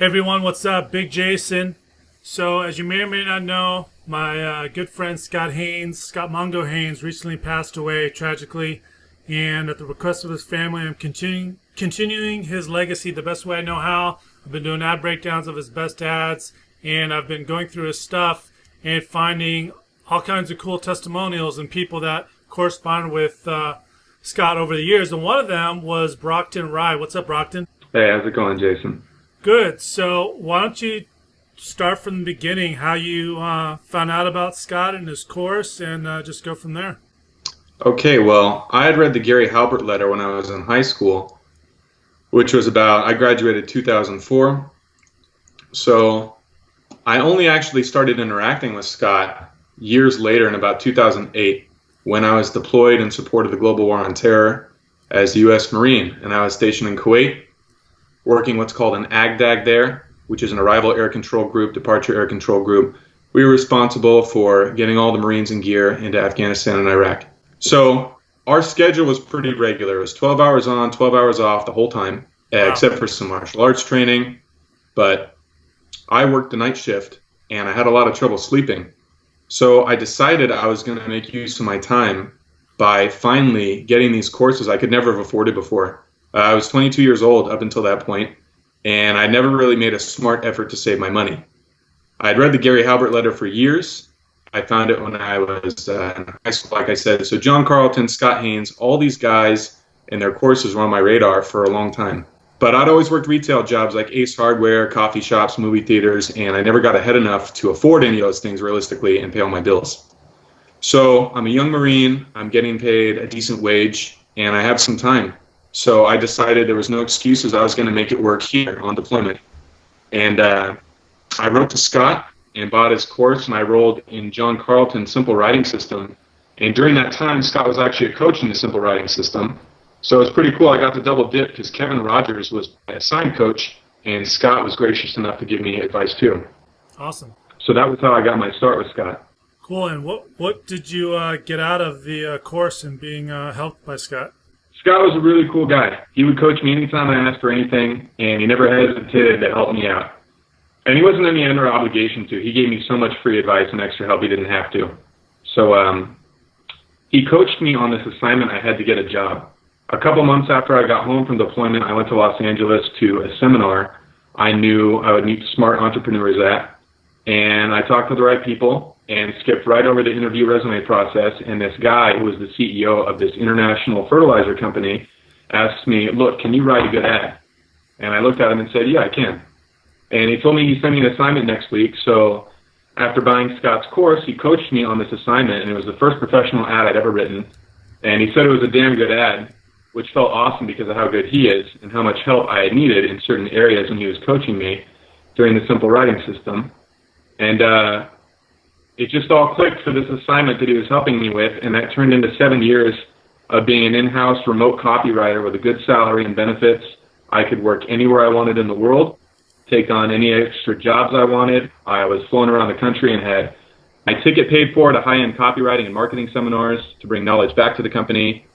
Everyone, what's up? Big Jason. So, as you may or may not know, my good friend Scott Haines, Scott Mongo Haines, recently passed away tragically. And at the request of his family, I'm continuing his legacy the best way I know how. I've been doing ad breakdowns of his best ads, and I've been going through his stuff and finding all kinds of cool testimonials and people that correspond with Scott over the years. And one of them was Brockton Rye. What's up, Brockton? Hey, how's it going, Jason? Good. So why don't you start from the beginning, how you found out about Scott and his course, and just go from there. Okay, well, I had read the Gary Halbert letter when I was in high school, which was I graduated 2004. So I only actually started interacting with Scott years later in about 2008 when I was deployed in support of the global war on terror as a U.S. Marine, and I was stationed in Kuwait, working what's called an AGDAG there, which is an arrival air control group, departure air control group. We were responsible for getting all the Marines in gear into Afghanistan and Iraq. So our schedule was pretty regular. It was 12 hours on, 12 hours off the whole time, except for some martial arts training. But I worked the night shift, and I had a lot of trouble sleeping. So I decided I was going to make use of my time by finally getting these courses I could never have afforded before. I was 22 years old up until that point, and I never really made a smart effort to save my money. I'd read the Gary Halbert letter for years. I found it when I was in high school, like I said. So John Carlton, Scott Haines, all these guys and their courses were on my radar for a long time. But I'd always worked retail jobs like Ace Hardware, coffee shops, movie theaters, and I never got ahead enough to afford any of those things realistically and pay all my bills. So I'm a young Marine, I'm getting paid a decent wage, and I have some time. So I decided there was no excuses. I was going to make it work here on deployment. And I wrote to Scott and bought his course, and I enrolled in John Carlton's Simple Writing System. And during that time, Scott was actually a coach in the Simple Writing System. So it was pretty cool. I got to double dip because Kevin Rogers was my assigned coach, and Scott was gracious enough to give me advice too. Awesome. So that was how I got my start with Scott. Cool. And what did you get out of the course and being helped by Scott? Scott was a really cool guy. He would coach me anytime I asked for anything, and he never hesitated to help me out. And he wasn't any under obligation to. He gave me so much free advice and extra help he didn't have to. So he coached me on this assignment. I had to get a job. A couple months after I got home from deployment, I went to Los Angeles to a seminar I knew I would meet smart entrepreneurs at. And I talked to the right people and skipped right over the interview resume process. And this guy, who was the CEO of this international fertilizer company, asked me, look, can you write a good ad? And I looked at him and said, yeah, I can. And he told me he'd send me an assignment next week. So after buying Scott's course, he coached me on this assignment, and it was the first professional ad I'd ever written. And he said it was a damn good ad, which felt awesome because of how good he is and how much help I had needed in certain areas when he was coaching me during the Simple Writing System. And it just all clicked for this assignment that he was helping me with, and that turned into 7 years of being an in-house remote copywriter with a good salary and benefits. I could work anywhere I wanted in the world, take on any extra jobs I wanted. I was flown around the country and had my ticket paid for to high-end copywriting and marketing seminars to bring knowledge back to the company.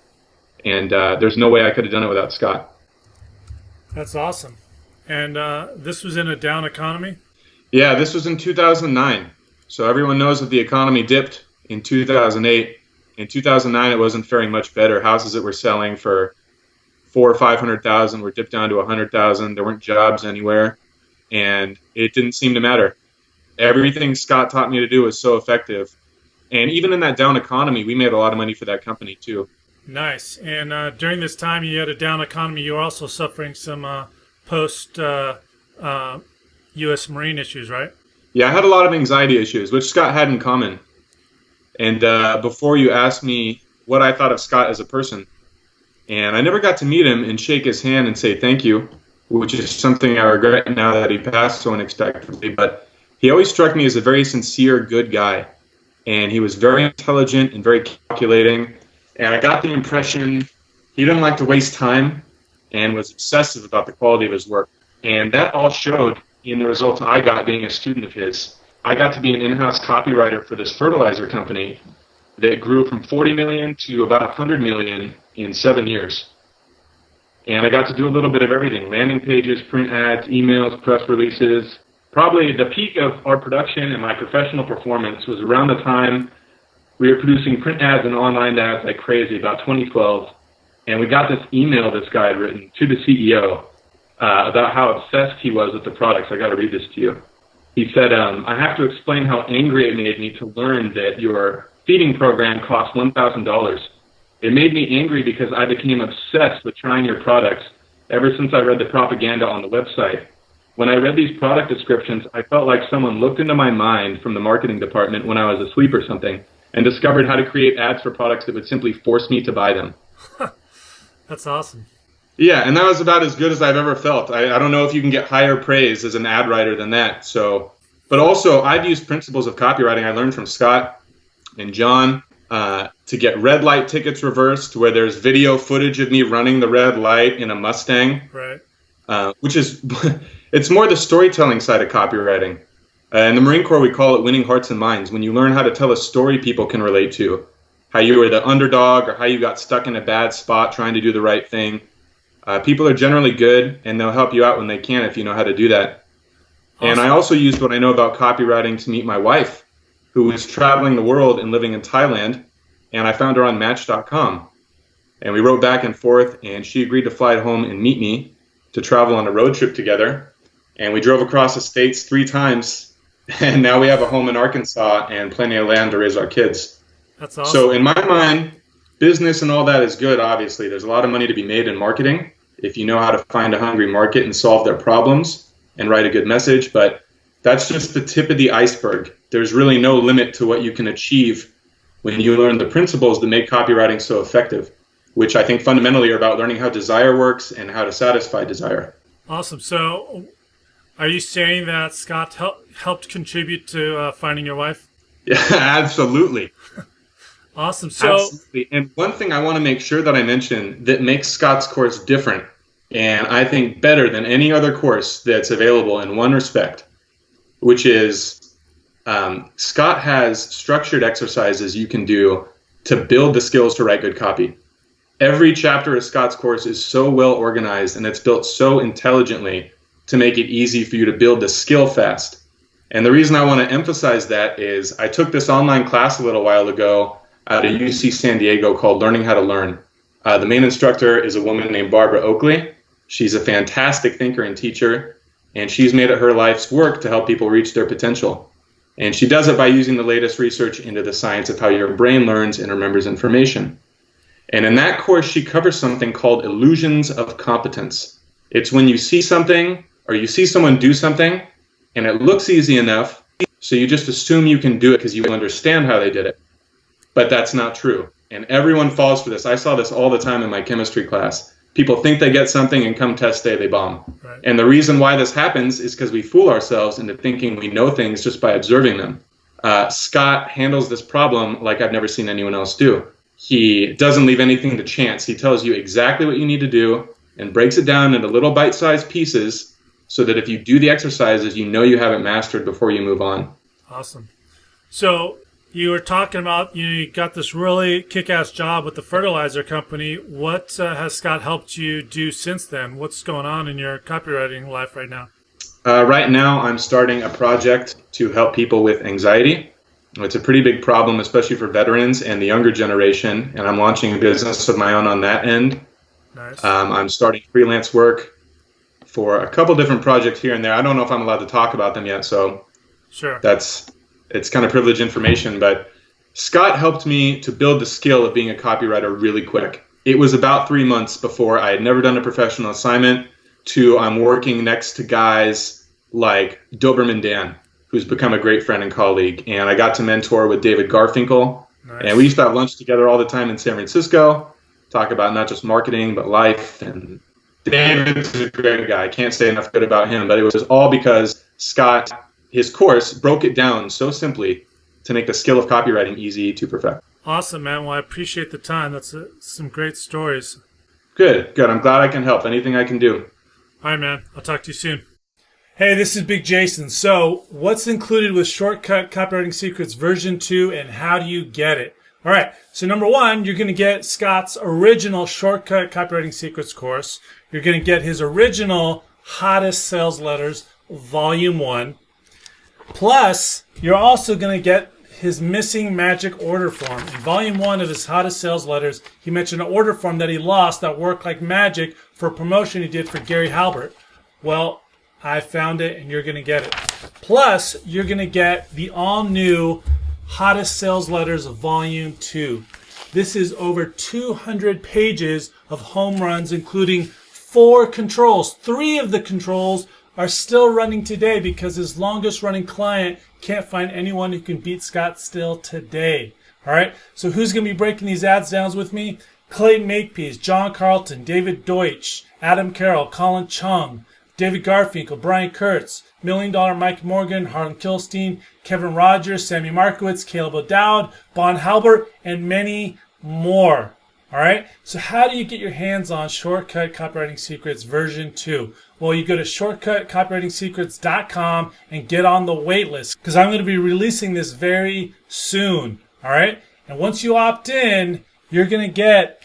And there's no way I could have done it without Scott. That's awesome. And this was in a down economy? Yeah, this was in 2009. So everyone knows that the economy dipped in 2008. In 2009, it wasn't faring much better. Houses that were selling for 400,000 or 500,000 were dipped down to 100,000. There weren't jobs anywhere, and it didn't seem to matter. Everything Scott taught me to do was so effective. And even in that down economy, we made a lot of money for that company too. Nice. And during this time you had a down economy, you were also suffering some post-U.S. Marine issues, right? Yeah, I had a lot of anxiety issues, which Scott had in common. And before you asked me what I thought of Scott as a person, and I never got to meet him and shake his hand and say thank you, which is something I regret now that he passed so unexpectedly. But he always struck me as a very sincere, good guy. And he was very intelligent and very calculating. And I got the impression he didn't like to waste time and was obsessive about the quality of his work. And that all showed in the results I got being a student of his. I got to be an in-house copywriter for this fertilizer company that grew from 40 million to about 100 million in 7 years. And I got to do a little bit of everything: landing pages, print ads, emails, press releases. Probably the peak of our production and my professional performance was around the time we were producing print ads and online ads like crazy, about 2012. And we got this email this guy had written to the CEO about how obsessed he was with the products. I got to read this to you. He said, I have to explain how angry it made me to learn that your feeding program cost $1,000. It made me angry because I became obsessed with trying your products ever since I read the propaganda on the website. When I read these product descriptions, I felt like someone looked into my mind from the marketing department when I was asleep or something and discovered how to create ads for products that would simply force me to buy them. That's awesome. Yeah, and that was about as good as I've ever felt. I don't know if you can get higher praise as an ad writer than that. So, but also, I've used principles of copywriting I learned from Scott and John to get red light tickets reversed, where there's video footage of me running the red light in a Mustang, right? Which is, it's more the storytelling side of copywriting. In the Marine Corps, we call it winning hearts and minds. When you learn how to tell a story people can relate to, how you were the underdog or how you got stuck in a bad spot trying to do the right thing. People are generally good, and they'll help you out when they can if you know how to do that. Awesome. And I also used what I know about copywriting to meet my wife, who was traveling the world and living in Thailand, and I found her on Match.com. And we wrote back and forth, and she agreed to fly home and meet me to travel on a road trip together. And we drove across the states 3 times, and now we have a home in Arkansas and plenty of land to raise our kids. That's awesome. So in my mind, business and all that is good, obviously. There's a lot of money to be made in marketing if you know how to find a hungry market and solve their problems and write a good message. But that's just the tip of the iceberg. There's really no limit to what you can achieve when you learn the principles that make copywriting so effective, which I think fundamentally are about learning how desire works and how to satisfy desire. Awesome. So are you saying that Scott helped contribute to finding your wife? Yeah, absolutely. Awesome. So, absolutely. And one thing I want to make sure that I mention that makes Scott's course different, and I think better than any other course that's available in one respect, which is Scott has structured exercises you can do to build the skills to write good copy. Every chapter of Scott's course is so well organized, and it's built so intelligently to make it easy for you to build the skill fast. And the reason I want to emphasize that is I took this online class a little while ago out of UC San Diego called Learning How to Learn. The main instructor is a woman named Barbara Oakley. She's a fantastic thinker and teacher, and she's made it her life's work to help people reach their potential. And she does it by using the latest research into the science of how your brain learns and remembers information. And in that course, she covers something called illusions of competence. It's when you see something or you see someone do something and it looks easy enough, so you just assume you can do it because you understand how they did it. But that's not true. And everyone falls for this. I saw this all the time in my chemistry class. People think they get something and come test day, they bomb. Right. And the reason why this happens is because we fool ourselves into thinking we know things just by observing them. Scott handles this problem like I've never seen anyone else do. He doesn't leave anything to chance. He tells you exactly what you need to do and breaks it down into little bite-sized pieces so that if you do the exercises, you know you have it mastered before you move on. Awesome. So you were talking about, you got this really kick-ass job with the fertilizer company. What has Scott helped you do since then? What's going on in your copywriting life right now? Right now, I'm starting a project to help people with anxiety. It's a pretty big problem, especially for veterans and the younger generation, and I'm launching a business of my own on that end. Nice. I'm starting freelance work for a couple different projects here and there. I don't know if I'm allowed to talk about them yet, so sure. It's kind of privileged information, but Scott helped me to build the skill of being a copywriter really quick. It was about 3 months before I had never done a professional assignment to I'm working next to guys like Doberman Dan, who's become a great friend and colleague. And I got to mentor with David Garfinkel. Nice. And we used to have lunch together all the time in San Francisco, talk about not just marketing, but life. And David's a great guy. I can't say enough good about him, but it was all because Scott, his course, broke it down so simply to make the skill of copywriting easy to perfect. Awesome, man. Well, I appreciate the time. That's some great stories. Good. I'm glad I can help. Anything I can do. All right, man. I'll talk to you soon. Hey, this is Big Jason. So what's included with Shortcut Copywriting Secrets version 2 and how do you get it? All right, so number one, you're going to get Scott's original Shortcut Copywriting Secrets course. You're going to get his original Hottest Sales Letters, Volume 1. Plus, you're also going to get his missing magic order form. In Volume 1 of his Hottest Sales Letters, he mentioned an order form that he lost that worked like magic for a promotion he did for Gary Halbert. Well, I found it, and you're going to get it. Plus, you're going to get the all-new Hottest Sales Letters Volume 2. This is over 200 pages of home runs, including 4 controls. 3 of the controls are still running today because his longest running client can't find anyone who can beat Scott still today. All right, so who's going to be breaking these ads down with me? Clayton Makepeace, John Carlton, David Deutsch, Adam Carroll, Colin Chung, David Garfinkel, Brian Kurtz, $1 Million Mike Morgan, Harlan Kilstein, Kevin Rogers, Sammy Markowitz, Caleb O'Dowd, Bon Halbert, and many more. All right, so how do you get your hands on Shortcut Copywriting Secrets version 2? Well, you go to shortcutcopywritingsecrets.com and get on the wait list because I'm going to be releasing this very soon. All right, and once you opt in, you're going to get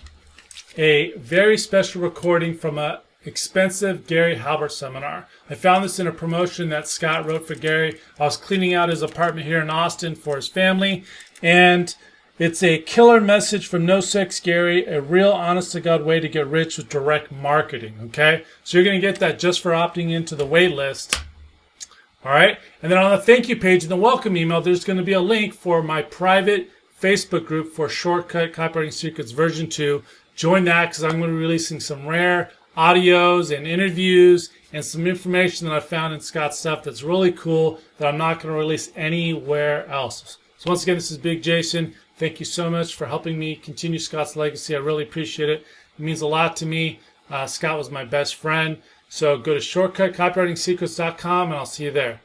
a very special recording from a expensive Gary Halbert seminar. I found this in a promotion that Scott wrote for Gary. I was cleaning out his apartment here in Austin for his family, and it's a killer message from No Sex Gary, a real honest-to-God way to get rich with direct marketing, okay? So you're going to get that just for opting into the wait list, all right? And then on the thank you page in the welcome email, there's going to be a link for my private Facebook group for Shortcut Copywriting Secrets version 2. Join that because I'm going to be releasing some rare audios and interviews and some information that I found in Scott's stuff that's really cool that I'm not going to release anywhere else. So once again, this is Big Jason. Thank you so much for helping me continue Scott's legacy. I really appreciate it. It means a lot to me. Scott was my best friend. So go to shortcutcopywritingsecrets.com and I'll see you there.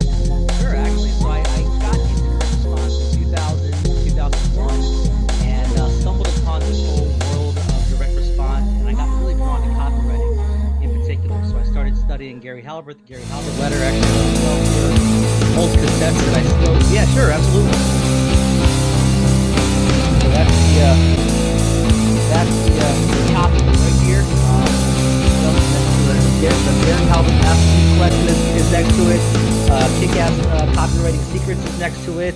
Sure, actually, so I got into response in 2000, 2001 and stumbled upon this whole world of direct response, and I got really drawn to copywriting in particular. So I started studying Gary Halbert, the Gary Halbert letter, actually, old cassettes that I still, yeah, sure, absolutely. So that's the copy right here. The Gary Halbert Masterpiece Collection is next to it. Kick-Ass Copywriting Secrets is next to it.